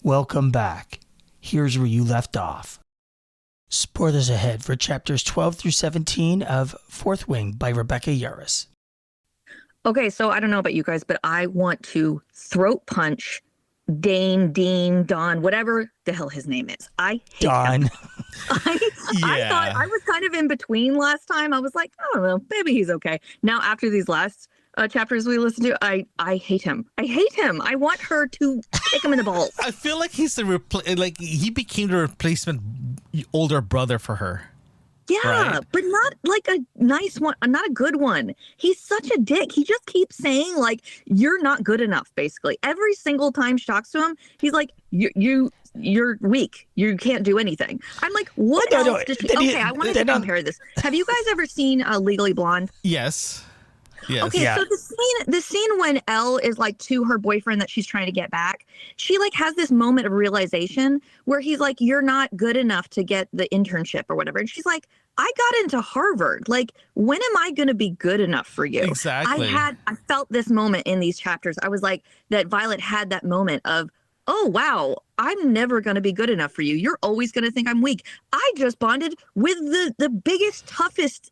Welcome back. Here's where you left off. Spoilers ahead for chapters 12 through 17 of Fourth Wing by Rebecca Yarros. Okay, so I don't know about you guys, but I want to throat punch Dean, Don, whatever the hell his name is. I hate Don. him. I thought I was kind of in between last time. I was like, I don't know, maybe he's okay. Now, after these last chapters we listened to, I hate him. I hate him. I want her to kick him in the balls. I feel like he's he became the replacement older brother for her. Yeah, right? But not like a nice one, not a good one. He's such a dick. He just keeps saying like, you're not good enough, basically. Every single time she talks to him, he's like, you're weak. You can't do anything. I'm like, what else did she... Okay, I wanted to compare this. Have you guys ever seen Legally Blonde? Yes. Okay, so the scene when Elle is like to her boyfriend that she's trying to get back, she like has this moment of realization where he's like, you're not good enough to get the internship or whatever. And she's like, I got into Harvard. Like, when am I going to be good enough for you? Exactly. I felt this moment in these chapters. I was like, that Violet had that moment of, oh, wow, I'm never going to be good enough for you. You're always going to think I'm weak. I just bonded with the biggest, toughest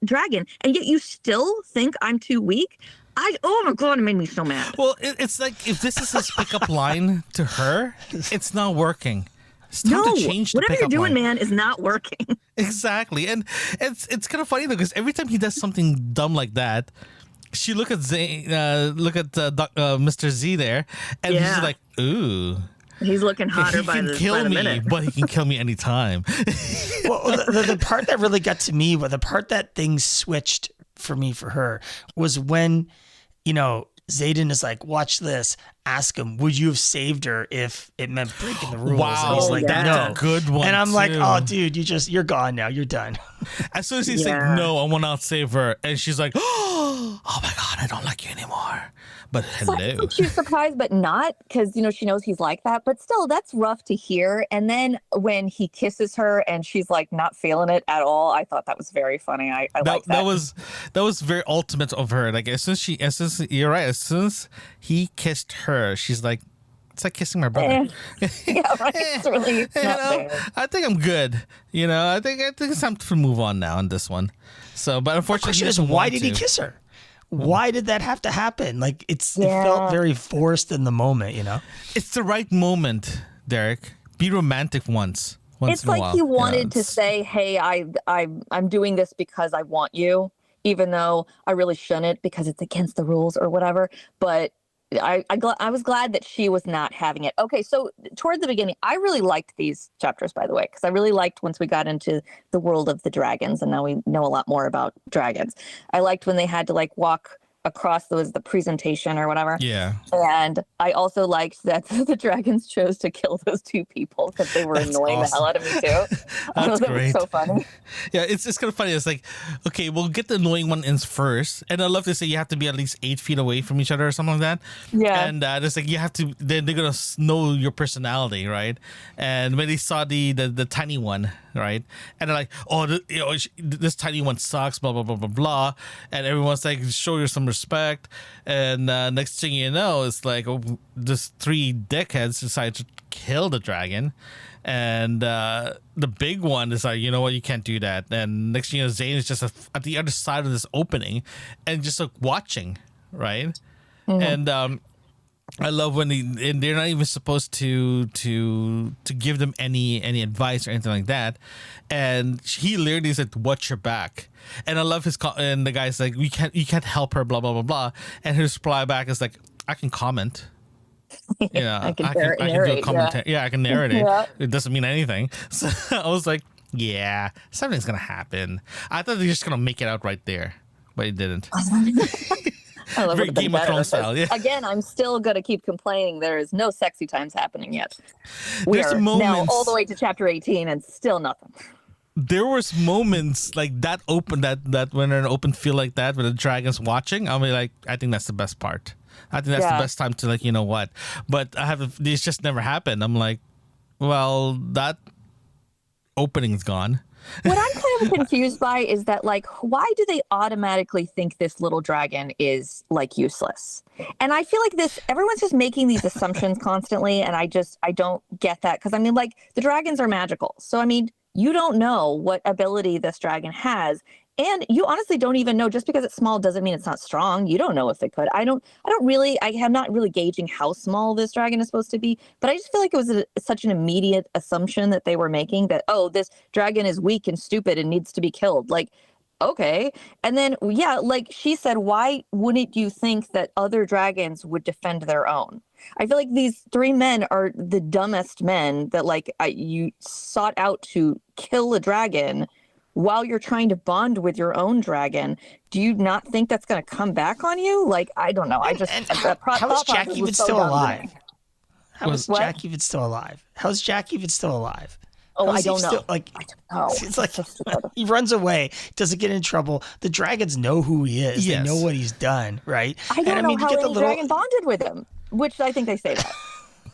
dragon, and yet you still think I'm too weak? Oh, my God, it made me so mad. Well, it's like if this is his pickup line to her, it's not working. It's time to change the whatever you're doing, line. man, is not working. Exactly. And it's kind of funny, though, because every time he does something dumb like that, she look at Mr. Z there, and he's just like, ooh. He's looking hotter by the minute. He can kill me, but he can kill me anytime. Well, the part that really got to me, the part that things switched for me for her, was when, Xaden is like, watch this. Ask him, would you have saved her if it meant breaking the rules? Wow, and he's like, that's no. a good one. And I'm like, too. oh, dude, you're gone now. You're done. As soon as he's like, no, I will not save her. And she's like, oh my God, I don't like you anymore. But hello. She's surprised, but not, because, she knows he's like that. But still, that's rough to hear. And then when he kisses her and she's like not feeling it at all, I thought that was very funny. I like that. That was very ultimate of her. Like, you're right. As soon as he kissed her, she's like, it's like kissing my brother. Yeah, right. It's really not fair. I think I'm good. I think it's time to move on now on this one. So, but unfortunately, why did he kiss her? Why did that have to happen? Like, it felt very forced in the moment, It's the right moment, Derek. Be romantic once it's in a like while. He wanted to say, hey, I'm doing this because I want you, even though I really shouldn't because it's against the rules or whatever. But I was glad that she was not having it. Okay, so toward the beginning, I really liked these chapters, by the way, because I really liked once we got into the world of the dragons, and now we know a lot more about dragons. I liked when they had to like walk across the presentation or whatever. Yeah. And I also liked that the dragons chose to kill those two people because they were annoying the hell out of me too. That's great. Was so funny. Yeah, it's kind of funny. It's like, okay, we'll get the annoying one in first, and I love to say you have to be at least 8 feet away from each other or something like that. Yeah. And it's like you have to. They're gonna know your personality, right? And when they saw the tiny one, right, and they're like, oh, this tiny one sucks, blah blah blah blah blah, and everyone's like, show you some respect, and next thing you know, it's like this 3 dickheads decide to kill the dragon, and the big one is like, you know what, you can't do that. And next thing you know, Zane is just at the other side of this opening and just like watching, right? Mm-hmm. And I love when they're not even supposed to give them any advice or anything like that, and he literally said, "Watch your back." And I love and the guy's like, you can't help her, blah blah blah blah, and his reply back is like, "I can comment." Yeah, I can do a commentary. Yeah, I can narrate it. Yeah. It doesn't mean anything. So I was like, yeah, something's gonna happen. I thought they're just gonna make it out right there, but it didn't. I love Very Game of Thrones style. Yeah. Again, I'm still going to keep complaining. There is no sexy times happening yet. There's moments now all the way to chapter 18 and still nothing. There was moments like that when they're in an open field like that with the dragons watching. I'll be like, I think that's the best part. I think that's the best time to like, you know what? But this just never happened. I'm like, well, that opening's gone. What I'm kind of confused by is that, like, why do they automatically think this little dragon is like useless? And I feel like everyone's just making these assumptions constantly. And I don't get that. Cause I mean, like, the dragons are magical. So, I mean, you don't know what ability this dragon has. And you honestly don't even know, just because it's small doesn't mean it's not strong. You don't know if it could. I am not really gauging how small this dragon is supposed to be, but I just feel like it was such an immediate assumption that they were making that, oh, this dragon is weak and stupid and needs to be killed. Like, okay. And then, yeah, like she said, why wouldn't you think that other dragons would defend their own? I feel like these three men are the dumbest men that, like, you sought out to kill a dragon while you're trying to bond with your own dragon. Do you not think that's going to come back on you? Like, I don't know. How is Jack even still alive? How is Jack even still alive? How's Jack even still alive? Oh, I don't know. Still, like, I don't know. It's like he runs away, doesn't get in trouble. The dragons know who he is. Yes. They know what he's done, right? I don't know how any dragon bonded with him, which I think they say that.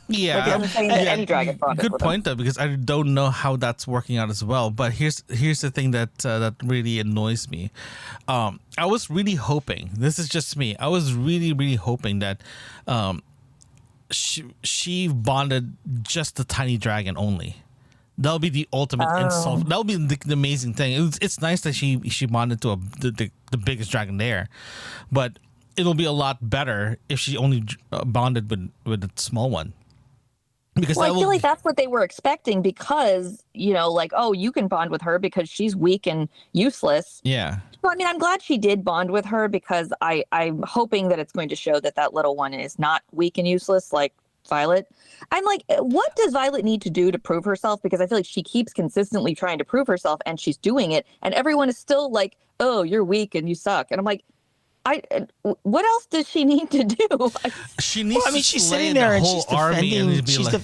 Yeah, like, I'm saying that any dragon bonded good with point him. though, because I don't know how that's working out as well. But here's the thing that really annoys me. I was really hoping, this is just me, I was really hoping that she bonded just the tiny dragon only. That'll be the ultimate insult. That'll be the amazing thing. It's nice that she bonded to the biggest dragon there, but it'll be a lot better if she only bonded with the small one. Because I feel like that's what they were expecting, because, you know, like, oh, you can bond with her because she's weak and useless. Yeah. So, I mean, I'm glad she did bond with her, because I'm hoping that it's going to show that little one is not weak and useless like Violet. I'm like, what does Violet need to do to prove herself? Because I feel like she keeps consistently trying to prove herself, and she's doing it, and everyone is still like, oh, you're weak and you suck. And I'm like, what else does she need to do? She needs. Well, I mean, to she's slay sitting there the and whole she's army defending. And be like,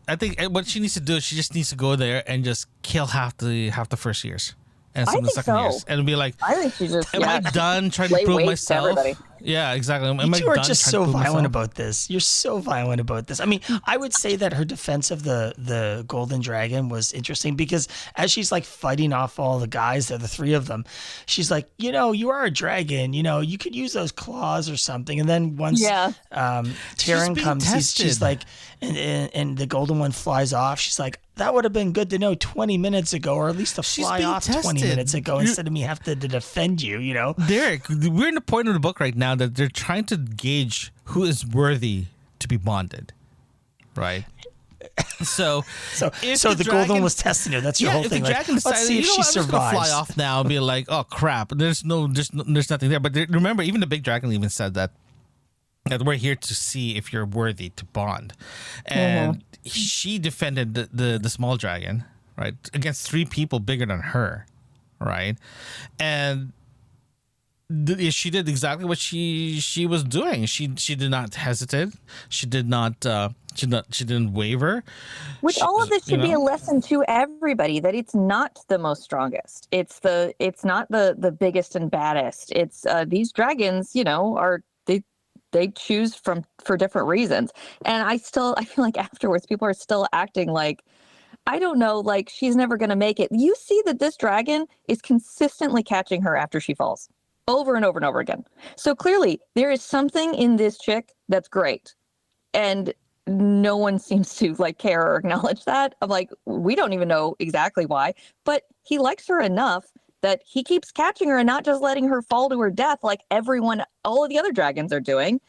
I think what she needs to do is she just needs to go there and just kill half the first years and some of the second years, and be like, I think she just. Am I done trying to prove myself? Yeah, exactly. You two are just so violent about this. You're so violent about this. I mean, I would say that her defense of the golden dragon was interesting, because as she's like fighting off all the guys, the three of them, she's like, you know, you are a dragon. You know, you could use those claws or something. And then once Taryn comes, she's like, and the golden one flies off. She's like, that would have been good to know 20 minutes ago, or at least to fly off 20 minutes ago instead of me have to defend you, you know? Derek, we're in the point of the book right now that they're trying to gauge who is worthy to be bonded, right? So the golden was testing her. That's your whole thing. Like, let's see if she survives. I'm just gonna fly off now and be like, oh crap, there's nothing there. But remember, even the big dragon even said that we're here to see if you're worthy to bond, and she defended the small dragon, right, against three people bigger than her, right, and she did exactly what she was doing. She did not hesitate. She didn't waver. All of this should be a lesson to everybody, that it's not the most strongest. It's not the biggest and baddest. It's these dragons, you know, are they choose for different reasons. And I feel like afterwards people are still acting like, I don't know, like she's never going to make it. You see that this dragon is consistently catching her after she falls, over and over and over again. So clearly there is something in this chick that's great. And no one seems to like care or acknowledge that. I'm like, we don't even know exactly why, but he likes her enough that he keeps catching her and not just letting her fall to her death like all of the other dragons are doing.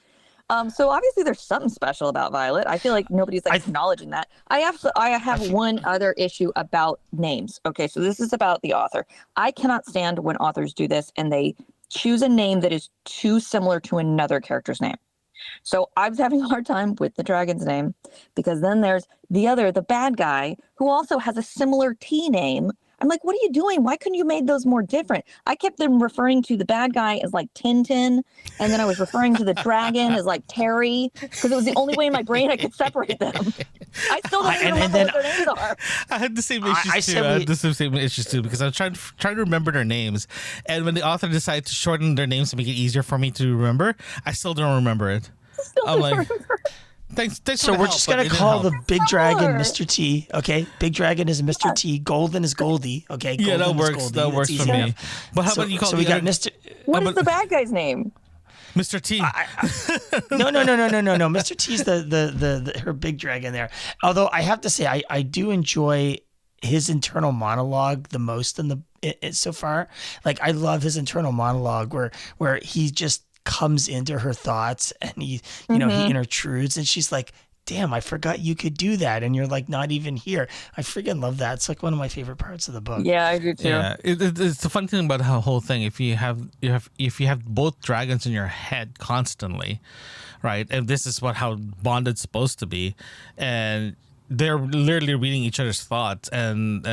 So obviously there's something special about Violet. I feel like nobody's acknowledging that. I have one other issue about names. Okay, so this is about the author. I cannot stand when authors do this and they choose a name that is too similar to another character's name. So I was having a hard time with the dragon's name, because then there's the bad guy, who also has a similar T name. I'm like, what are you doing? Why couldn't you make those more different? I kept them referring to the bad guy as like Tintin, and then I was referring to the dragon as like Terry, because it was the only way in my brain I could separate them. I still don't even remember what their names are. I had the same issues too. I had the same issues too, because I was trying to remember their names, and when the author decided to shorten their names to make it easier for me to remember, I still don't remember it. I'm like, Thanks So we're just going to call the big dragon Mr. T, okay? Big dragon is Mr. T. Golden is Goldie, okay? Yeah, Golden that works. Goldie. That works for me. But how about you call So we got Mr. What is the bad guy's name? Mr. T. No. Mr. T's the her big dragon there. Although I have to say, I do enjoy his internal monologue the most so far. Like, I love his internal monologue where he just comes into her thoughts and he intrudes, and she's like, damn, I forgot you could do that, and you're like not even here. I freaking love that. It's like one of my favorite parts of the book. Yeah, I do too. Yeah, it's the fun thing about the whole thing. If you have both dragons in your head constantly, right? And this is how bonded's supposed to be, and they're literally reading each other's thoughts. And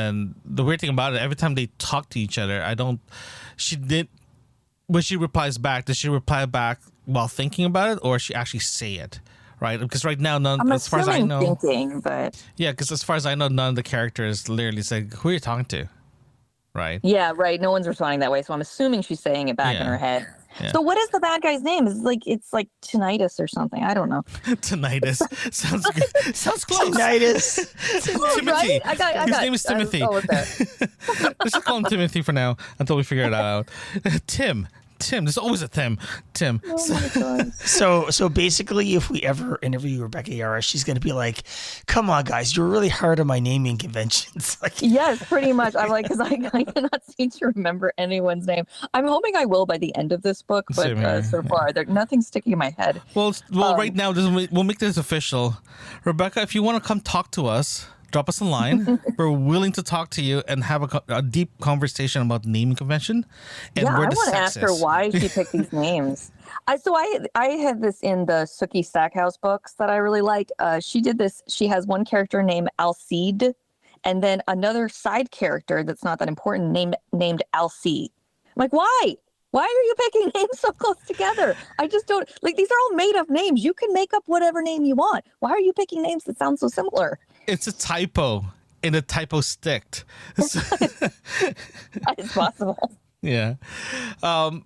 the weird thing about it, every time they talk to each other, when she replies back, does she reply back while thinking about it, or she actually say it? Right, because right now, as far as I know, thinking, but yeah, because as far as I know, none of the characters literally say, "Who are you talking to?" Right? Yeah, right. No one's responding that way, so I'm assuming she's saying it back in her head. Yeah. So what is the bad guy's name? It's like tinnitus or something. I don't know. Tinnitus sounds good. Sounds close. Tinnitus. Timothy. Right? His name is Timothy. Let's just call him Timothy for now until we figure it out. Tim. There's always a Tim. Oh my God. So basically, if we ever interview Rebecca Yarros, she's going to be like, "Come on, guys, you're really hard on my naming conventions." Like, yes, pretty much. I'm like, because I cannot seem to remember anyone's name. I'm hoping I will by the end of this book, but so far, nothing's sticking in my head. Well, right now, we'll make this official. Rebecca, if you want to come talk to us, drop us a line. We're willing to talk to you and have a deep conversation about naming convention. And I want to ask her why she picked these names. I had this in the Sookie Stackhouse books that I really like. She did this. She has one character named Alcide, and then another side character that's not that important named Alcee. I'm like, why? Why are you picking names so close together? I just don't like. These are all made up names. You can make up whatever name you want. Why are you picking names that sound so similar? It's a typo, and the typo sticked. That is possible. Yeah.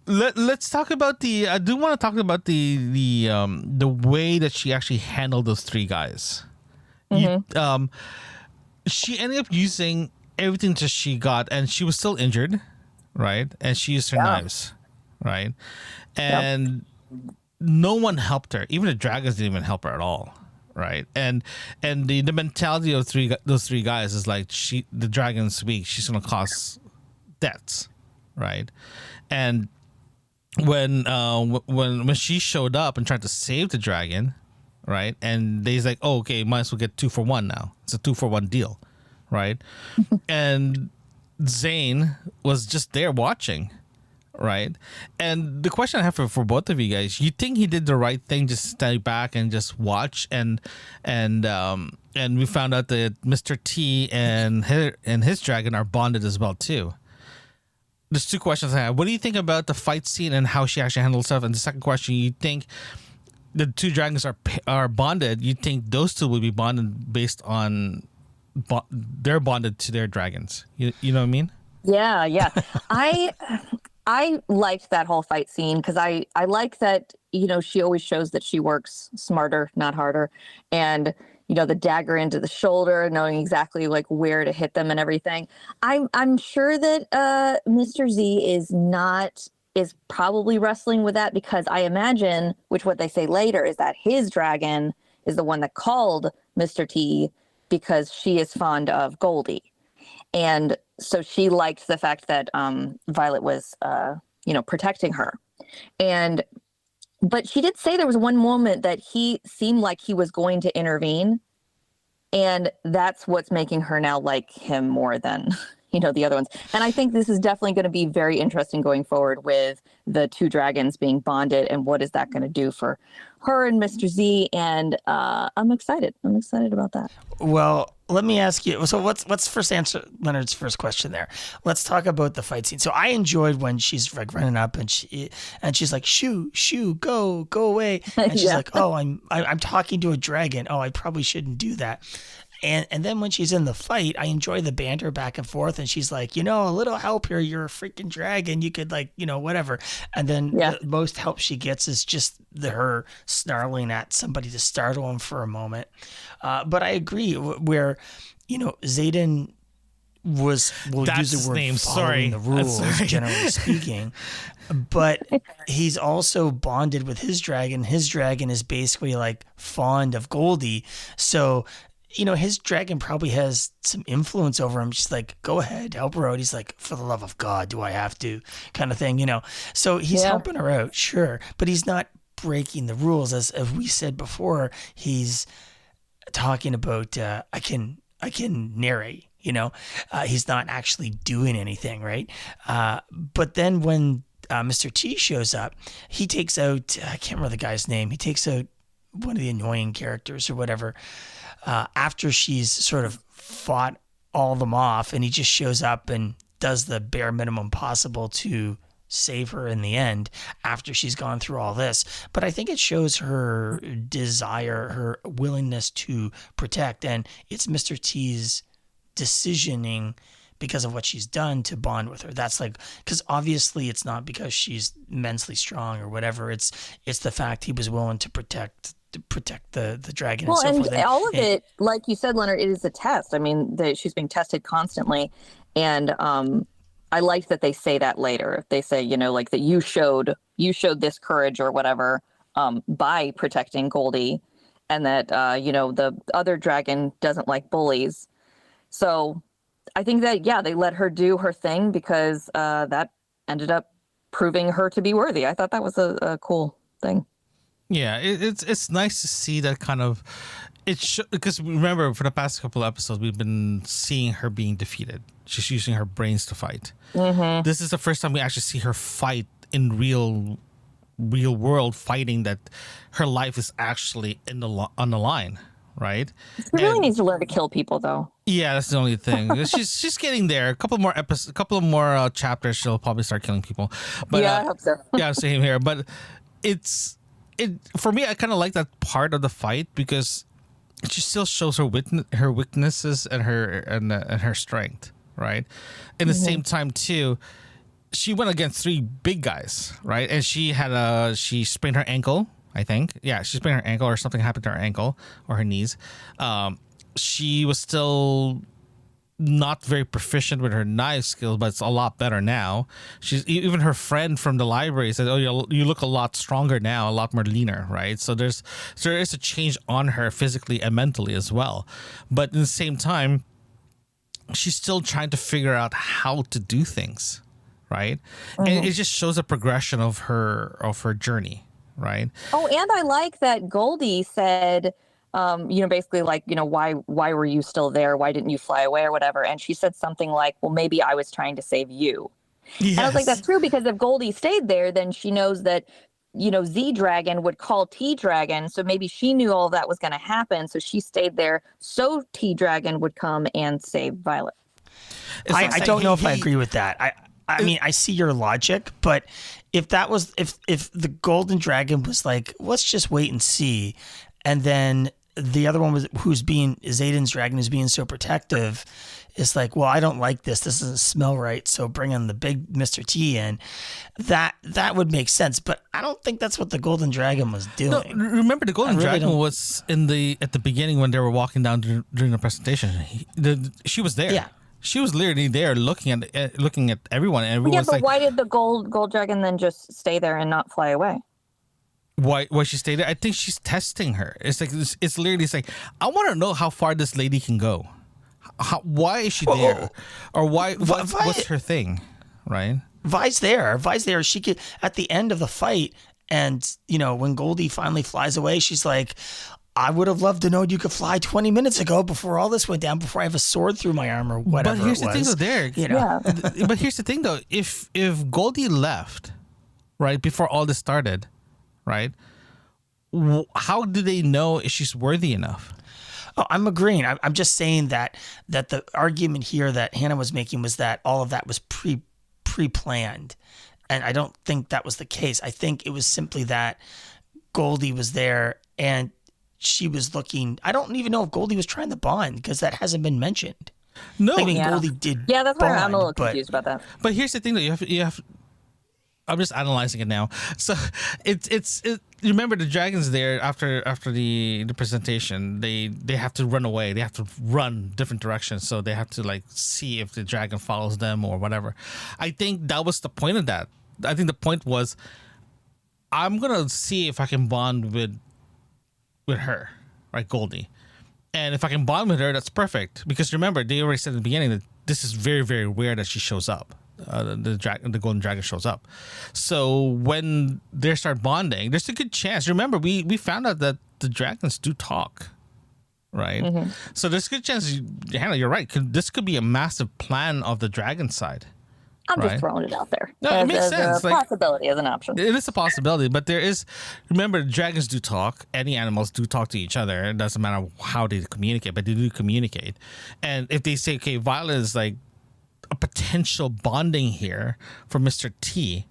Let's talk about I do want to talk about the way that she actually handled those three guys. Mm-hmm. She ended up using everything that she got, and she was still injured, right? And she used her knives, right? And no one helped her. Even the dragons didn't even help her at all. Right, and the mentality of those three guys is like, the dragon's weak. She's gonna cause deaths, right? And when she showed up and tried to save the dragon, right? And they's like, oh, okay, might as well get 2 for 1 now. It's a 2 for 1 deal, right? And Zane was just there watching. Right. And the question I have for both of you guys, you think he did the right thing, just stay back and just watch, and we found out that Mr. T and his dragon are bonded as well too. There's 2 questions I have. What do you think about the fight scene and how she actually handled stuff? And the second question, you think the 2 dragons are bonded? You think those 2 will be bonded based on they're bonded to their dragons? You know what I mean? Yeah. I liked that whole fight scene because I like that, she always shows that she works smarter, not harder. And, the dagger into the shoulder, knowing exactly like where to hit them and everything. I'm sure that Mr. Z is probably wrestling with that, because I imagine, which what they say later is that his dragon is the one that called Mr. T because she is fond of Goldie. And so she liked the fact that Violet was, protecting her. But she did say there was one moment that he seemed like he was going to intervene. And that's what's making her now like him more than, the other ones. And I think this is definitely going to be very interesting going forward with the 2 dragons being bonded, and what is that going to do for her and Mr. Z. And I'm excited. I'm excited about that. Well, let me ask you. So let's first answer Leonard's first question there. Let's talk about the fight scene. So I enjoyed when she's like running up and she's like, shoo, go away. And she's like, oh, I'm talking to a dragon. Oh, I probably shouldn't do that. And then when she's in the fight, I enjoy the banter back and forth. And she's like, a little help here. You're a freaking dragon. You could whatever. And then the most help she gets is just her snarling at somebody to startle him for a moment. But I agree where, Xaden we'll use the word name. Following the rules, generally speaking. But he's also bonded with his dragon. His dragon is basically like fond of Goldie. So, his dragon probably has some influence over him. She's like, go ahead, help her out. He's like, for the love of God, do I have to? Kind of thing, So he's helping her out, sure. But he's not breaking the rules. As we said before, he's talking about, I can narrate. He's not actually doing anything, right? But then when Mr. T shows up, he takes out, I can't remember the guy's name. He takes out one of the annoying characters or whatever, after she's sort of fought all of them off, and he just shows up and does the bare minimum possible to save her in the end after she's gone through all this. But I think it shows her desire, her willingness to protect, and it's Mr. T's decisioning because of what she's done to bond with her. That's like, because obviously it's not because she's immensely strong or whatever. It's the fact he was willing to protect the dragon. Well, and so forth. All of it, like you said, Leonard, it is a test. I mean, she's being tested constantly, and I liked that they say that later. They say, like that you showed this courage or whatever by protecting Goldie, and that the other dragon doesn't like bullies. So I think that, they let her do her thing because that ended up proving her to be worthy. I thought that was a cool thing. Yeah, it's nice to see that kind of because remember, for the past couple of episodes, we've been seeing her being defeated. She's using her brains to fight. Mm-hmm. This is the first time we actually see her fight in real world, fighting that her life is actually on the line. Right? She really needs to learn to kill people, though. Yeah, that's the only thing. she's getting there. A couple more chapters, she'll probably start killing people. But I hope so. Yeah, same here. But for me, I kind of like that part of the fight because she still shows her weaknesses and her strength. Right? At the same time, too, she went against 3 big guys. Right? And she sprained her ankle. I think. Yeah, she sprained her ankle or something happened to her ankle or her knees. She was still not very proficient with her knife skills, but it's a lot better now. Even her friend from the library said, "Oh, you look a lot stronger now, a lot more leaner," right? So there is a change on her physically and mentally as well. But at the same time, she's still trying to figure out how to do things, right? Mm-hmm. And it just shows a progression of her journey. Right. Oh, and I like that Goldie said, basically like, why were you still there? Why didn't you fly away or whatever? And she said something like, well, maybe I was trying to save you. Yes. And I was like, that's true, because if Goldie stayed there, then she knows that, Z Dragon would call T Dragon. So maybe she knew all that was going to happen. So she stayed there so T Dragon would come and save Violet. I don't know if I agree with that. I mean, I see your logic, but if the golden dragon was like, let's just wait and see, and then the other one Xaden's dragon is being so protective, it's like, well, I don't like this. This doesn't smell right. So bring in the big Mr. T in. That would make sense, but I don't think that's what the golden dragon was doing. No, remember, the golden dragon was at the beginning when they were walking down during the presentation. She was there. Yeah. She was literally there looking at everyone. And everyone but why did the gold dragon then just stay there and not fly away? Why she stayed there? I think she's testing her. It's like it's literally like, I want to know how far this lady can go. Why is she there? Or what's her thing, right? Vi's there. She could, at the end of the fight, and when Goldie finally flies away, she's like, I would have loved to know you could fly 20 minutes ago before all this went down, before I have a sword through my arm or whatever. But here's the thing, though, Derek. But here's the thing, though. If Goldie left, right, before all this started, right, how do they know if she's worthy enough? Oh, I'm agreeing. I'm just saying that the argument here that Hannah was making was that all of that was pre-planned. And I don't think that was the case. I think it was simply that Goldie was there and she was looking. I don't even know if Goldie was trying to bond because that hasn't been mentioned. No, I mean, Goldie did. Yeah, that's why I'm a little bond, confused about that. But here's the thing that you have. I'm just analyzing it now. So it's remember the dragons there after the presentation, they have to run away. They have to run different directions. So they have to like see if the dragon follows them or whatever. I think that was the point of that. I think the point was I'm gonna see if I can bond with her, right, Goldie. And if I can bond with her, that's perfect. Because remember, they already said at the beginning that this is very, very rare that she shows up. The golden dragon shows up. So when they start bonding, there's a good chance. Remember, we found out that the dragons do talk, right? Mm-hmm. So there's a good chance, Hannah, you're right. This could be a massive plan of the dragon side. I'm just throwing it out there. No, it makes sense. A possibility as an option. It is a possibility, but there is. Remember, dragons do talk. Any animals do talk to each other. It doesn't matter how they communicate, but they do communicate. And if they say, okay, Violet is like a potential bonding here for Mr. T,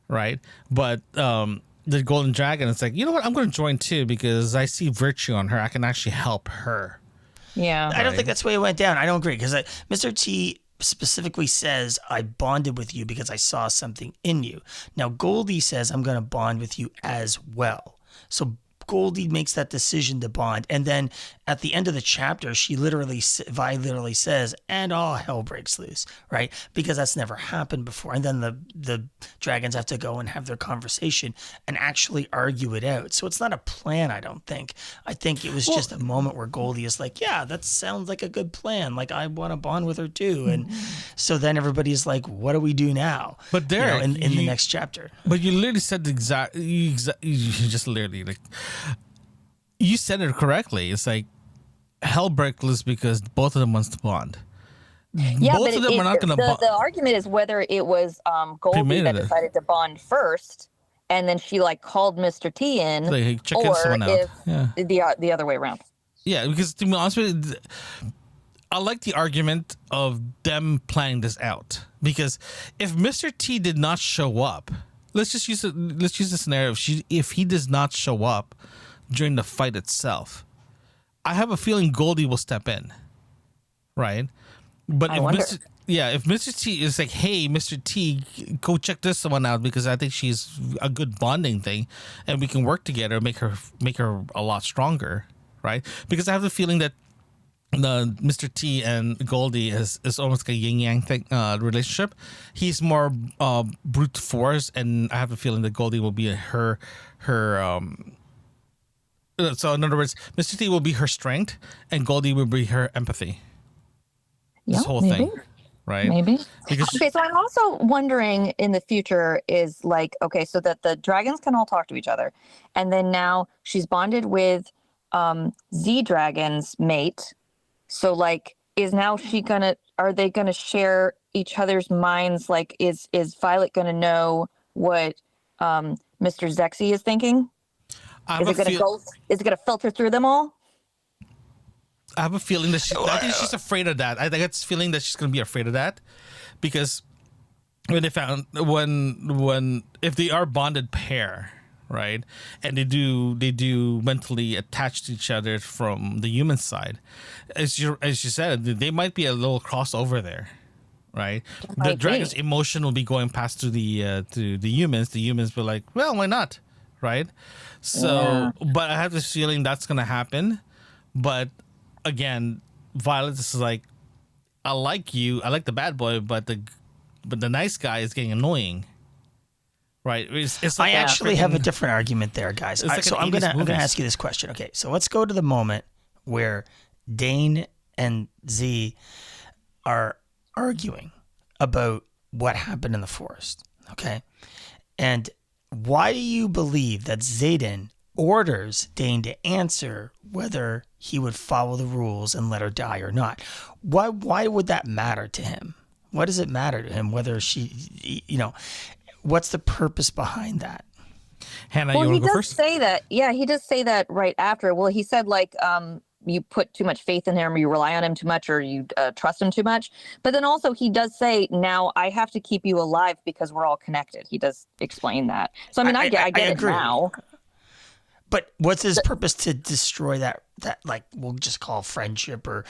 right? But the golden dragon is like, you know what? I'm going to join too because I see virtue on her. I can actually help her. Yeah, I don't think that's the way it went down. I don't agree because Mr. T specifically says, I bonded with you because I saw something in you. Now, Goldie says, I'm going to bond with you as well. So Goldie makes that decision to bond. And then at the end of the chapter, Vi literally says, and all hell breaks loose, right? Because that's never happened before. And then the dragons have to go and have their conversation and actually argue it out. So it's not a plan, I don't think. I think it was just a moment where Goldie is like, yeah, that sounds like a good plan. Like, I want to bond with her too. And so then everybody's like, what do we do now? But Derek, in the next chapter. But you literally said you just literally like, you said it correctly. It's like hell breaks loose because both of them wants to bond. Yeah, both of them are not going to bond. The argument is whether it was Goldie that decided to bond first, and then she like called Mr. T in, like, hey, check or someone out. if the other way around. Yeah, because to be honest with you, I like the argument of them planning this out. Because if Mr. T did not show up, let's use the scenario. If he does not show up during the fight itself, I have a feeling Goldie will step in, right? But if Mr. T is like, hey, Mr. T, go check this one out because I think she's a good bonding thing, and we can work together, make her a lot stronger, right? Because I have the feeling that the Mr. T and Goldie is almost like a yin yang thing relationship. He's more brute force, and I have a feeling that Goldie will be her. So in other words, Mr. T will be her strength, and Goldie will be her empathy. This whole thing, right? Maybe. Okay, so I'm also wondering in the future is like, okay, so that the dragons can all talk to each other, and then now she's bonded with Z Dragon's mate. So like, are they gonna share each other's minds? Like, is Violet gonna know what Mr. Zexy is thinking? Is it gonna filter through them all? I have a feeling that I think she's afraid of that. I think it's feeling that she's gonna be afraid of that because when if they are bonded pair, right, and they do mentally attach to each other from the human side, as you said, they might be a little crossover there, right? The dragon's emotion will be going past to the humans. The humans will like, well, why not, right? So, but I have this feeling that's gonna happen. But again, Violet is like, I like you, I like the bad boy, but the nice guy is getting annoying. Right. It's like I actually have a different argument there, guys. So I'm gonna ask you this question. Okay, so let's go to the moment where Dane and Z are arguing about what happened in the forest. Okay, and why do you believe that Xaden orders Dane to answer whether he would follow the rules and let her die or not? Why would that matter to him? Why does it matter to him whether she, what's the purpose behind that? Hannah, you want to go first? He does say that right after. Well, he said like, you put too much faith in him, or you rely on him too much, or you trust him too much. But then also he does say, now I have to keep you alive because we're all connected. He does explain that. So I mean, I get it now. But what's his purpose to destroy that like we'll just call friendship or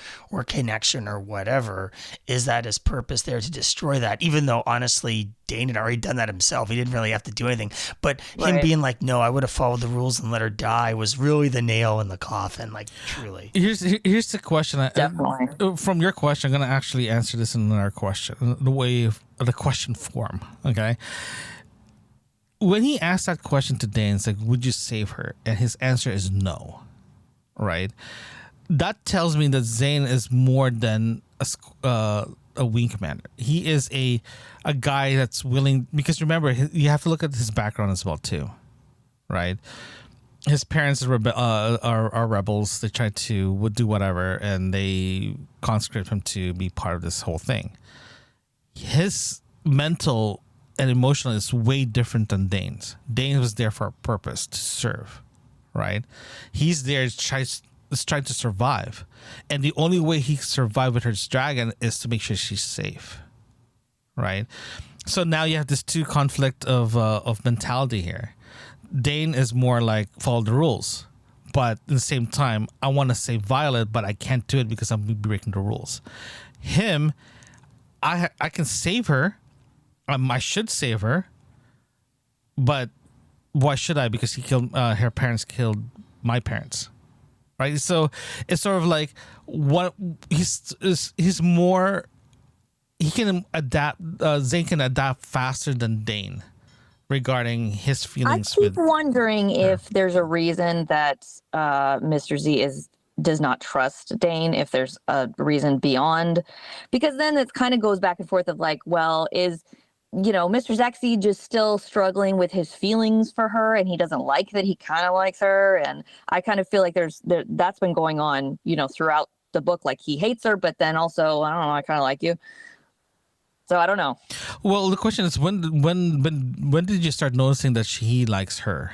connection or whatever? Is that his purpose there to destroy that? Even though honestly Dane had already done that himself. He didn't really have to do anything. But him being like, no, I would have followed the rules and let her die was really the nail in the coffin, like truly. Here's the question. Definitely. From your question, I'm going to actually answer this in another question, the way of the question form. Okay. When he asked that question to Dane, it's like, would you save her? And his answer is no. Right? That tells me that Zane is more than a wing commander. He is a guy that's willing, because remember, you have to look at his background as well too, right? His parents are rebels. They try to do whatever, and they conscript him to be part of this whole thing. His mental and emotional is way different than Dane's. Dane was there for a purpose, to serve, right? He's there trying to survive, and the only way he can survive with her dragon is to make sure she's safe, right? So now you have this two conflict of mentality here. Dane is more like follow the rules, but at the same time I want to save Violet, but I can't do it because I'm breaking the rules. Him, I can save her. I should save her, but why should I? Because he killed her parents, killed my parents. Right, so it's sort of like what he's more. He can adapt. Zane can adapt faster than Dane regarding his feelings. I keep wondering if there's a reason that Mr. Z does not trust Dane. If there's a reason beyond, because then it kind of goes back and forth of like, well, is Mr. Zaxi just still struggling with his feelings for her, and he doesn't like that he kind of likes her. And I kind of feel like that's been going on, throughout the book. Like he hates her, but then also, I don't know, I kind of like you. So I don't know. Well, the question is, when did you start noticing that he likes her?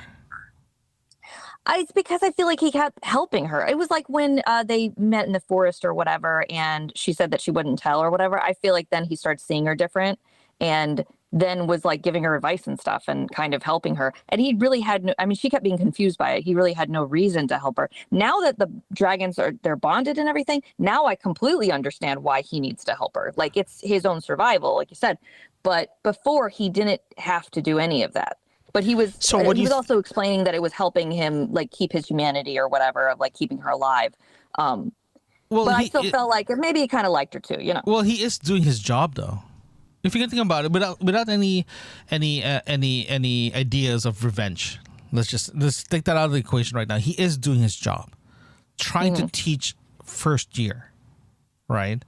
It's because I feel like he kept helping her. It was like when they met in the forest or whatever, and she said that she wouldn't tell or whatever. I feel like then he started seeing her different, and then was like giving her advice and stuff and kind of helping her. And he really had she kept being confused by it. He really had no reason to help her. Now that the dragons they're bonded and everything, now I completely understand why he needs to help her. Like it's his own survival, like you said. But before he didn't have to do any of that. But he was also explaining that it was helping him like keep his humanity or whatever, of like keeping her alive. But I still felt like maybe he kind of liked her too, Well, he is doing his job though. If you can think about it, without any ideas of revenge, let's take that out of the equation right now. He is doing his job, trying to teach first year, right?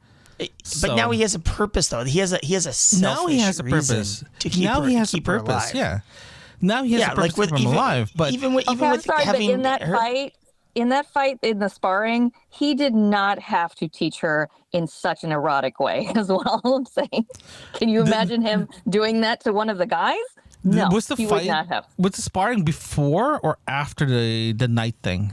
But now he has a purpose, though. He has a selfish now he has a reason purpose to keep now her, he has keep a her purpose. alive. Yeah. Now he has a purpose to keep him alive. But even with having in that fight. In that fight, in the sparring, he did not have to teach her in such an erotic way, is what I'm saying. Can you imagine him doing that to one of the guys? No, was the he fight, would not have. Was the sparring before or after the night thing?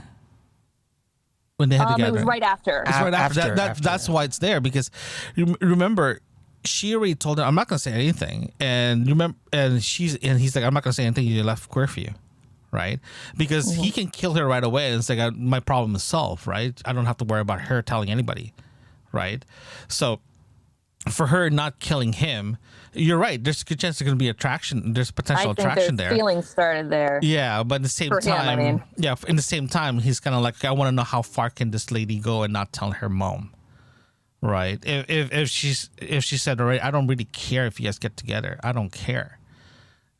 When they had together? It was right after. It's right after. That's why it's there, because remember, she already told him, I'm not going to say anything. And he's like, I'm not going to say anything. You left curfew. Right? Because he can kill her right away and it's like, my problem is solved, right? I don't have to worry about her telling anybody, right? So for her not killing him, you're right. There's a good chance there's going to be attraction. There's potential attraction there. Feelings started there. Yeah, but at the same time, in the same time, he's kind of like, I want to know how far can this lady go and not tell her mom, right? If she said already, I don't really care if you guys get together. I don't care.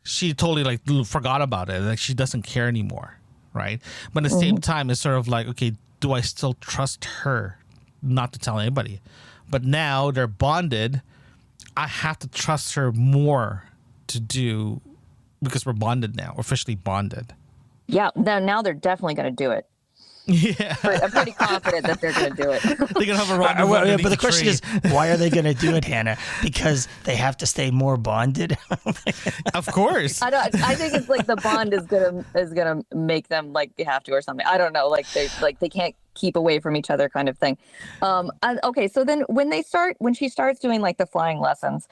She totally like forgot about it. Like she doesn't care anymore, right? But at the same time, it's sort of like, okay, do I still trust her not to tell anybody? But now they're bonded. I have to trust her more to do, because we're bonded now, officially bonded. Yeah, now they're definitely going to do it. Yeah, I'm pretty confident that they're going to do it. They're going to have a rendezvous. But the question is, why are they going to do it, Hannah? Because they have to stay more bonded. Of course. I think it's like the bond is gonna make them like have to or something. I don't know. Like they can't keep away from each other, kind of thing. Okay, so then when she starts doing like the flying lessons,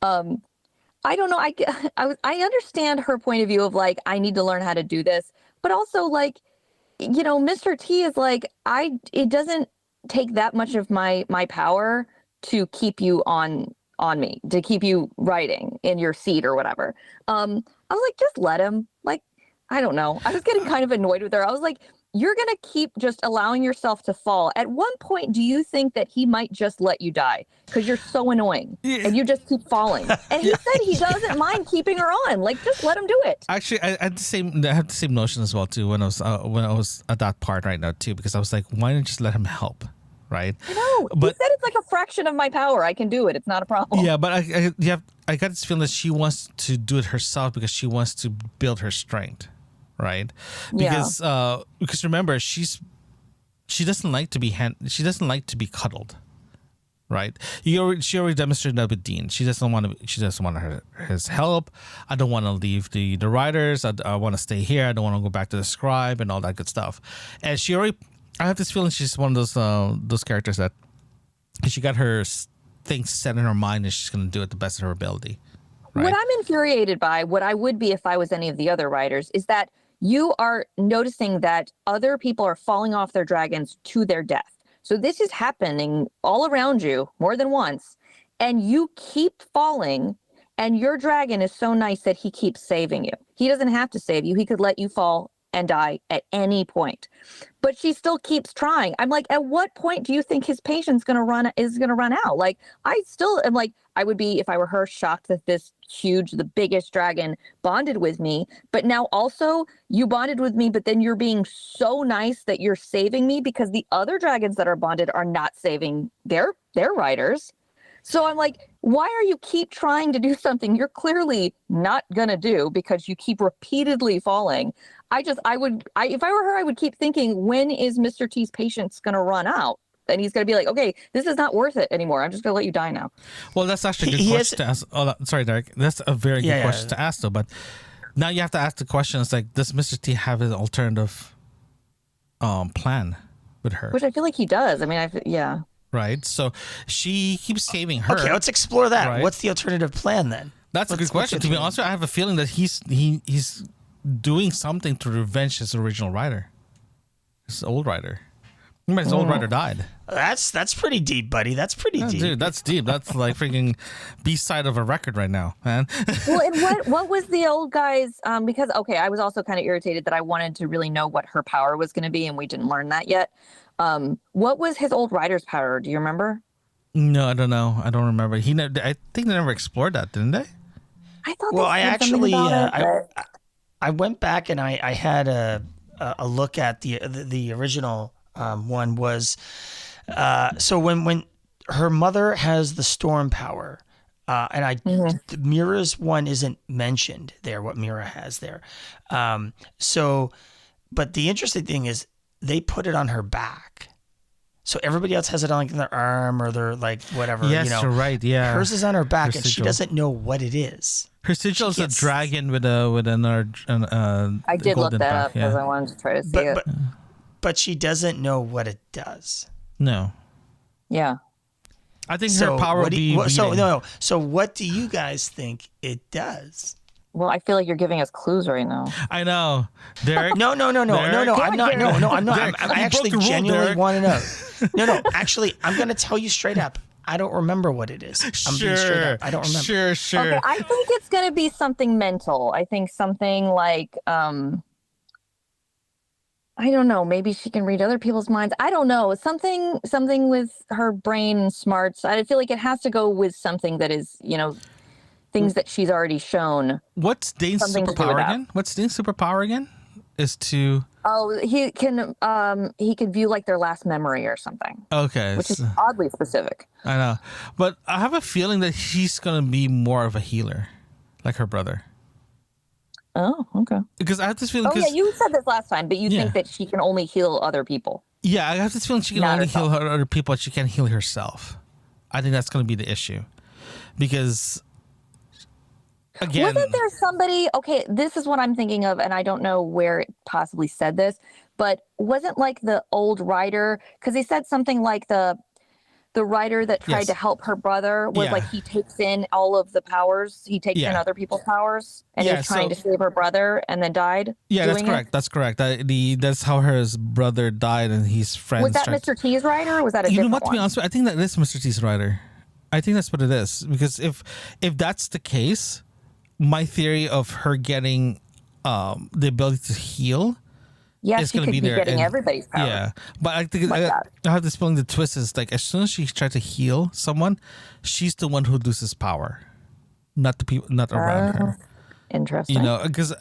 I don't know. I understand her point of view of like, I need to learn how to do this, but also like, Mr. T is like, it doesn't take that much of my power to keep you on me, to keep you writing in your seat or whatever. I was like, just let him. Like, I don't know. I was getting kind of annoyed with her. I was like, you're going to keep just allowing yourself to fall. At one point, do you think that he might just let you die because you're so annoying and you just keep falling? And he said he doesn't mind keeping her on. Like, just let him do it. Actually, I had the same notion as well too when I was at that part right now too, because I was like, why don't you just let him help? Right? I know. But he said it's like a fraction of my power. I can do it. It's not a problem. Yeah, but I got this feeling that she wants to do it herself because she wants to build her strength, right? Because remember, she doesn't like to be cuddled, right? She already demonstrated that with Dean. She doesn't want his help. I don't want to leave the writers. I want to stay here. I don't want to go back to the scribe and all that good stuff. And I have this feeling she's one of those characters that she got her things set in her mind and she's going to do it the best of her ability. Right? What I'm infuriated by, what I would be if I was any of the other writers, is that you are noticing that other people are falling off their dragons to their death. So this is happening all around you more than once, and you keep falling, and your dragon is so nice that he keeps saving you. He doesn't have to save you. He could let you fall and die at any point. But she still keeps trying. I'm like, at what point do you think his patience is gonna run out? Like, I still am like, I would be, if I were her, shocked that this the biggest dragon bonded with me. But now also you bonded with me, but then you're being so nice that you're saving me because the other dragons that are bonded are not saving their riders. So I'm like, why are you keep trying to do something you're clearly not gonna do because you keep repeatedly falling? If I were her, I would keep thinking, when is Mr. T's patience gonna run out? And he's gonna be like, okay, this is not worth it anymore. I'm just gonna let you die now. Well, that's actually a good question to ask. Oh, sorry, Derek. That's a very good question to ask, though. But now you have to ask the question: it's like, does Mr. T have an alternative plan with her? Which I feel like he does. I mean, yeah. Right. So she keeps saving her. Okay, let's explore that. Right? What's the alternative plan then? That's a good question. To be honest, I have a feeling that he's doing something to revenge his original writer, his old writer. Remember, his old writer died. That's pretty deep, buddy. That's pretty deep. Dude, that's deep. That's like freaking B-side of a record right now, man. Well, and what was the old guy's? Because I was also kind of irritated that I wanted to really know what her power was going to be, and we didn't learn that yet. What was his old writer's power? Do you remember? No, I don't know. I don't remember. I think they never explored that, didn't they? I thought. Well, I actually, I went back and I had a look at the original one was so when her mother has the storm power, and Mira's one isn't mentioned there. What Mira has there, but the interesting thing is they put it on her back. So everybody else has it on like their arm or their like whatever. Yes, you're right. Yeah, hers is on her back, her and she doesn't know what it is. Her sigil is a dragon with another. I did look that up because I wanted to try to see it. But she doesn't know what it does. No. Yeah. I think her power would be. So what do you guys think it does? Well, I feel like you're giving us clues right now. I know, Derek. No. I'm not. No, I'm not. I actually genuinely want to know. No. Actually, I'm going to tell you straight up. I don't remember what it is. I'm being straight up. I don't remember. Sure. Okay, I think it's going to be something mental. I think something like, I don't know. Maybe she can read other people's minds. I don't know. Something with her brain and smarts. I feel like it has to go with something that is, things that she's already shown. What's Dane's superpower again? What's Dane's superpower again? Is to he can view like their last memory or something. Okay, which is oddly specific. I know, but I have a feeling that he's gonna be more of a healer, like her brother. Oh, okay. Because I have this feeling. Oh yeah, you said this last time, but you think that she can only heal other people. Yeah, I have this feeling she can only heal other people, but she can't heal herself. I think that's gonna be the issue, because. Again. Wasn't there somebody, okay, this is what I'm thinking of, and I don't know where it possibly said this, but wasn't like the old writer, because he said something like the the writer that tried to help her brother was like he takes in all of the powers. He takes in other people's powers, and he was trying to save her brother, and then died. Yeah, that's correct. That's correct. That's how her brother died, and his friends. Was that Mr. T's writer, or was that a different one? To be honest, I think that is Mr. T's writer. I think that's what it is, because if that's the case, my theory of her getting the ability to heal. Yeah, she could be getting everybody's power. Yeah, but I think I have this feeling the twist is like as soon as she tries to heal someone, she's the one who loses power, not the people, not around her. Interesting. You know, because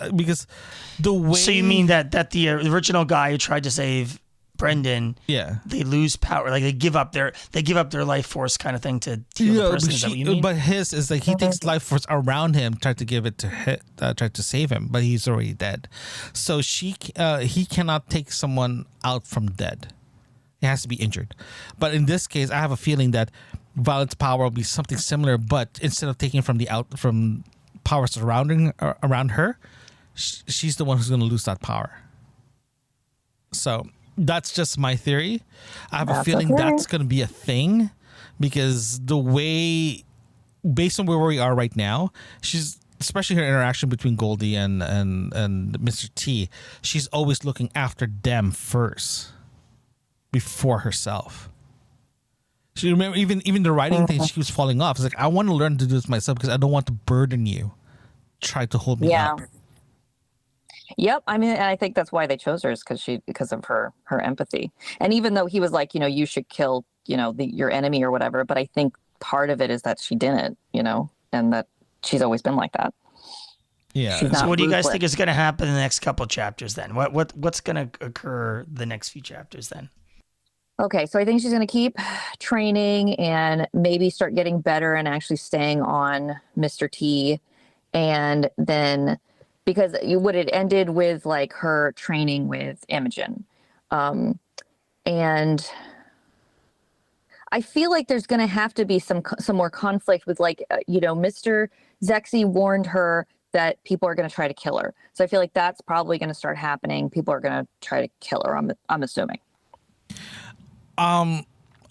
the way. So you mean that the original guy who tried to save Brendan, they lose power, like they give up their life force kind of thing to heal the person. Is that what you mean? But his is like he takes life force around him, tried to give it to tried to save him, but he's already dead. So he cannot take someone out from dead. It has to be injured. But in this case, I have a feeling that Violet's power will be something similar, but instead of taking from from power surrounding around her, she's the one who's going to lose that power. So. That's just my theory. I have a feeling that's going to be a thing because the way, based on where we are right now, she's, especially her interaction between Goldie and Mr. T, she's always looking after them first before herself. She remember even the writing thing, she was falling off. It's like, I want to learn to do this myself because I don't want to burden you. Try to hold me up. Yep. I mean, and I think that's why they chose her is because of her empathy. And even though he was like, you should kill, your enemy or whatever, but I think part of it is that she didn't, and that she's always been like that. Yeah. So what do you guys think is going to happen in the next couple chapters then? What's going to occur the next few chapters then? Okay. So I think she's going to keep training and maybe start getting better and actually staying on Mr. T. And then because it ended with like her training with Imogen. And I feel like there's going to have to be some more conflict with like, Mr. Zexy warned her that people are going to try to kill her. So I feel like that's probably going to start happening. People are going to try to kill her. I'm assuming.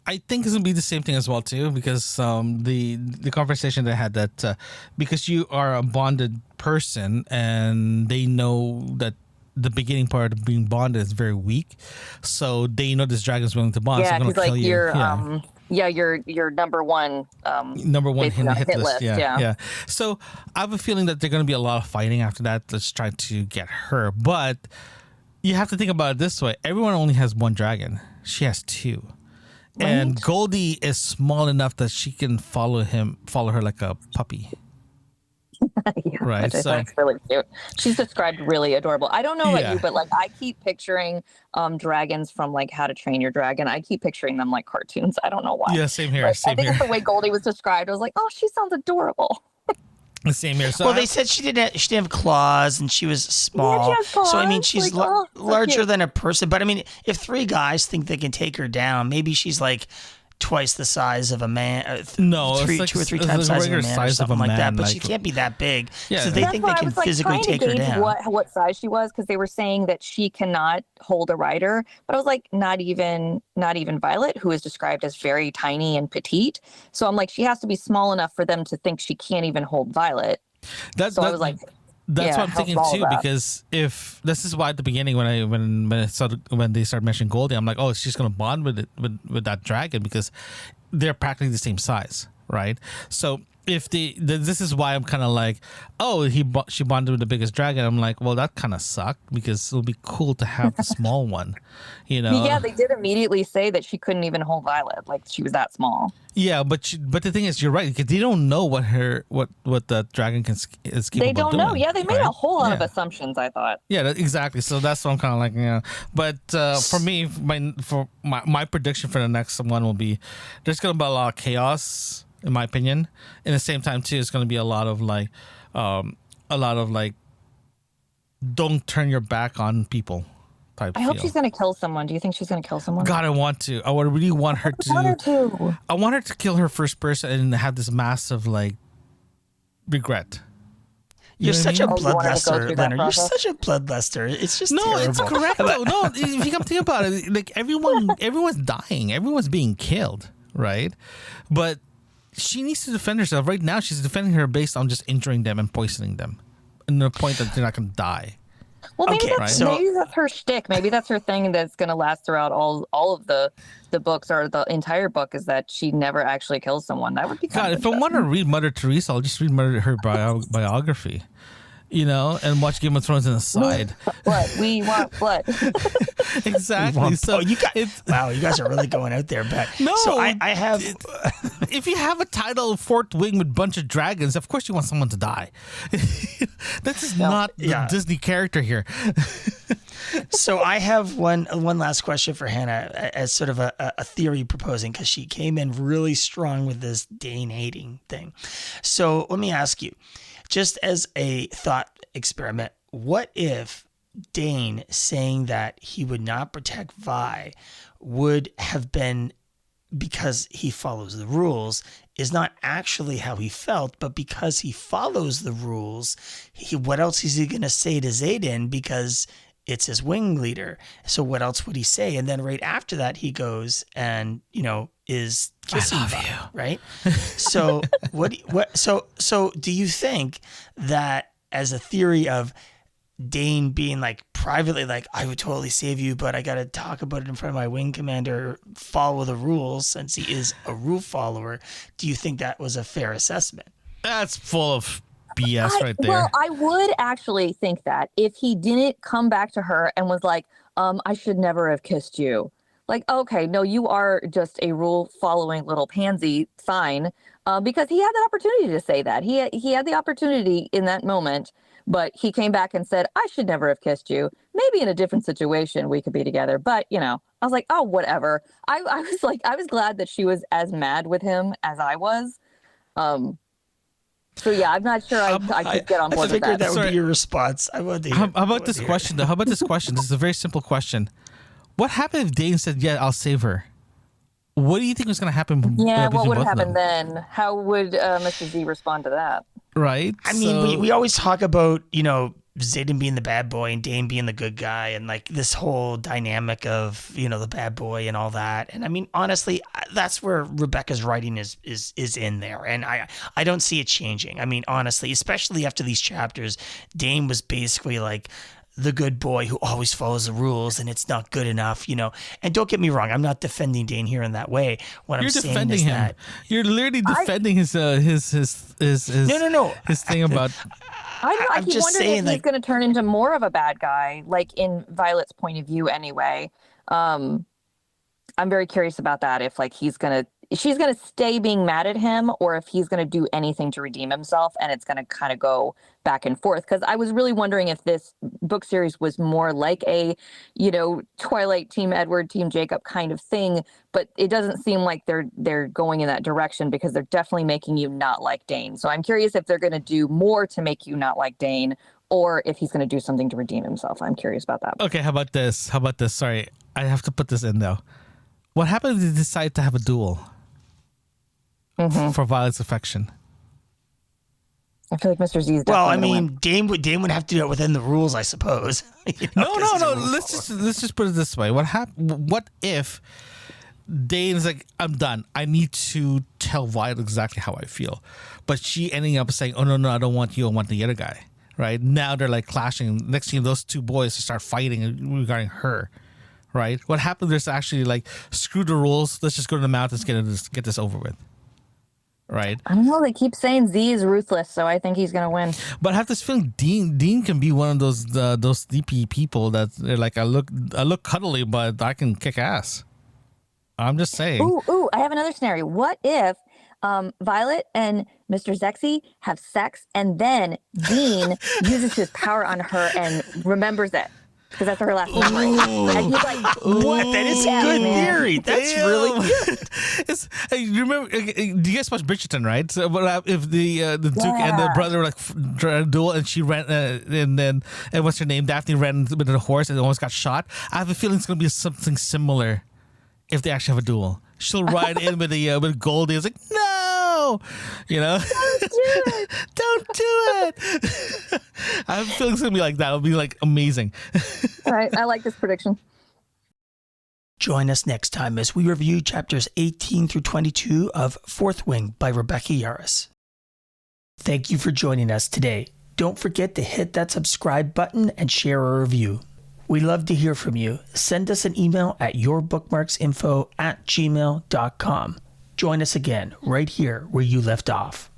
I think it's gonna be the same thing as well too, because the conversation they had that because you are a bonded person and they know that the beginning part of being bonded is very weak, so they know this dragon's willing to bond. Yeah, so because like you're number one hit list. Yeah. So I have a feeling that there's gonna be a lot of fighting after that. Let's try to get her, but you have to think about it this way: everyone only has one dragon. She has two. Right. And Goldie is small enough that she can follow her like a puppy. Right. So that's really cute. She's described really adorable. I don't know about you, but like I keep picturing dragons from like How to Train Your Dragon. I keep picturing them like cartoons. I don't know why. Yeah, same here. I think it's the way Goldie was described. I was like, oh, she sounds adorable. The same here. So they said she didn't have claws and she was small. Yeah, she has claws. So I mean, she's like, larger than a person. But I mean, if three guys think they can take her down, maybe she's like twice the size of a man. No, two or three times the size of a man, or something like that. But she can't be that big. Yeah. So they think they can physically take her down. What size she was, because they were saying that she cannot hold a rider. But I was like, not even Violet, who is described as very tiny and petite. So I'm like, she has to be small enough for them to think she can't even hold Violet. I was like, that's what I'm thinking too, because if this is why at the beginning when they started mentioning Goldie, I'm like, oh, she's gonna bond with that dragon because they're practically the same size, right? So if this is why I'm kind of like, oh, she bonded with the biggest dragon. I'm like, well, that kind of sucked because it'll be cool to have the small one, Yeah, they did immediately say that she couldn't even hold Violet, like she was that small. Yeah, but the thing is, you're right, because they don't know what the dragon is capable of doing. They don't know. Yeah, they made a whole lot of assumptions, I thought. Yeah, exactly. So that's what I'm kind of like, But for me, my prediction for the next one will be there's gonna be a lot of chaos, in my opinion. In the same time, too, it's gonna be a lot of like, don't turn your back on people. I hope she's going to kill someone. Do you think she's going to kill someone? God, I want to. I would really want her to. I want her to kill her first person and have this massive like regret. You're such a bloodluster, Leonard. You're such a bloodluster. It's just terrible. It's correct though. No, if you come to think about it, like everyone's dying. Everyone's being killed. right? But she needs to defend herself. Right now, she's defending her based on just injuring them and poisoning them, and the point that they're not going to die. Well, maybe Okay, that's right. maybe that's her shtick. Maybe that's her thing that's going to last throughout all of the books or the entire book, is that she never actually kills someone. That would be God, if I want to read Mother Teresa, I'll just read her biography, and watch Game of Thrones on the side. Blood. We want blood. Exactly. So you guys are really going out there, but No, So I have. if you have a title Fourth Wing with a bunch of dragons, of course you want someone to die. That is not the Disney character here. So I have one last question for Hannah as sort of a theory proposing, because she came in really strong with this Dane hating thing. So let me ask you, just as a thought experiment, what if Dane saying that he would not protect Vi would have been because he follows the rules, is not actually how he felt, but because he follows the rules, what else is he going to say to Xaden, because it's his wing leader? So what else would he say? And then right after that, he goes and, is kissing Vi, right? So so do you think that, as a theory of Dane being like privately like, I would totally save you, but I got to talk about it in front of my wing commander, follow the rules, since he is a rule follower, do you think that was a fair assessment? That's full of BS right there. Well, I would actually think that if he didn't come back to her and was like, I should never have kissed you. Like, okay, no, you are just a rule following little pansy, fine. Because he had the opportunity to say that. He had the opportunity in that moment, but he came back and said, I should never have kissed you. Maybe in a different situation we could be together. But, I was like, oh, whatever. I was glad that she was as mad with him as I was. So yeah, I'm not sure I could get on board with that. I figured that would be your response. I wanted to hear. How about this question, though? How about this question? This is a very simple question. What happened if Dane said, yeah, I'll save her? What do you think was going to happen? Yeah, what would have happened then? How would Mr. Z respond to that? Right. I mean, we always talk about, Xaden being the bad boy and Dane being the good guy, and like this whole dynamic of, the bad boy and all that. And I mean, honestly, that's where Rebecca's writing is in there. And I don't see it changing. I mean, honestly, especially after these chapters, Dane was basically like the good boy who always follows the rules, and it's not good enough, And don't get me wrong, I'm not defending Dane here in that way. What You're I'm saying defending is him. that You're literally defending his no. his thing about. I don't know. I I'm keep just wondering saying, if like, he's going to turn into more of a bad guy, like in Violet's point of view anyway. I'm very curious about that. If like she's going to stay being mad at him, or if he's going to do anything to redeem himself, and it's going to kind of go back and forth. Because I was really wondering if this book series was more like a, Twilight Team Edward, Team Jacob kind of thing. But it doesn't seem like they're going in that direction, because they're definitely making you not like Dane. So I'm curious if they're going to do more to make you not like Dane, or if he's going to do something to redeem himself. I'm curious about that. Okay, how about this? Sorry, I have to put this in though. What happened if they decide to have a duel for Violet's affection? I feel like Mr. Z is well, I definitely mean, Dane would have to do it within the rules, I suppose. No. Let's just put it this way. What if Dane's like, I'm done. I need to tell Violet exactly how I feel, but she ending up saying, oh no, I don't want you. I want the other guy. Right now they're like clashing. Next thing, those two boys start fighting regarding her. Right? What happened? There's actually like, screw the rules. Let's just go to the mountains, get this over with. Right? I don't know. They keep saying Z is ruthless, so I think he's going to win. But I have this feeling Dean can be one of those sleepy people that they're like, I look cuddly, but I can kick ass. I'm just saying. Ooh! I have another scenario. What if Violet and Mr. Zexy have sex, and then Dean uses his power on her and remembers it? Because that's her last memory. And he's like, what? That is a good theory. That's really good. Hey, you remember, do you guys watch Bridgerton, right? So, but if the Duke and the brother were like trying to duel, and she ran, and what's her name? Daphne ran with the horse and almost got shot. I have a feeling it's going to be something similar if they actually have a duel. She'll ride in with Goldie. It's like, no! Don't do it! I have a feeling it's going to be like that. It'll be like amazing. All right, I like this prediction. Join us next time as we review chapters 18 through 22 of Fourth Wing by Rebecca Yarros. Thank you for joining us today. Don't forget to hit that subscribe button and share a review. We love to hear from you. Send us an email at yourbookmarksinfo@gmail.com. Join us again right here where you left off.